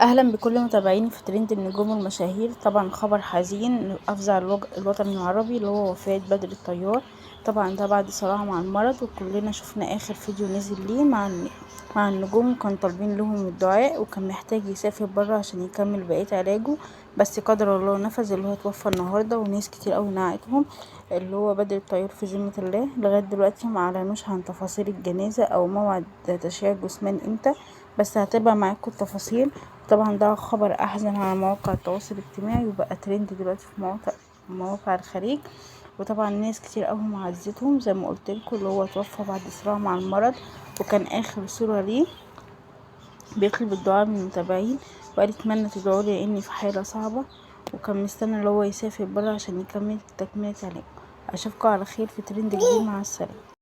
اهلا بكل متابعيني في ترند النجوم والمشاهير. طبعا خبر حزين افزع الوطن العربي اللي هو وفاة بدر الطيار. طبعا ده بعد صراع مع المرض، وكلنا شفنا اخر فيديو نزل ليه مع النجوم، كان طالبين لهم الدعاء وكان محتاج يسافر برا عشان يكمل بقية علاجه. بس قدر الله نفذ، اللي هو توفى النهارده وناس كتير قوي نعتهم. اللي هو بدر الطيار في ذمة الله. لغاية دلوقتي ما اعلنوش عن تفاصيل الجنازة او موعد تشييع الجثمان امتى، بس هتابع معاكم التفاصيل. طبعا ده خبر احزن على مواقع التواصل الاجتماعي، وبقى ترند دلوقتي في مواقع الخليج. وطبعا ناس كتير قوي معزتهم زي ما قلت لكم، اللي هو توفى بعد صراع مع المرض، وكان اخر صورة ليه بيطلب الدعاء من المتابعين، وقال اتمنى تدعوا لي اني في حالة صعبة، وكان مستني اللي هو يسافر برا عشان يكمل تكملة علاجه. اشوفكم على خير في ترند جديد. مع السلامة.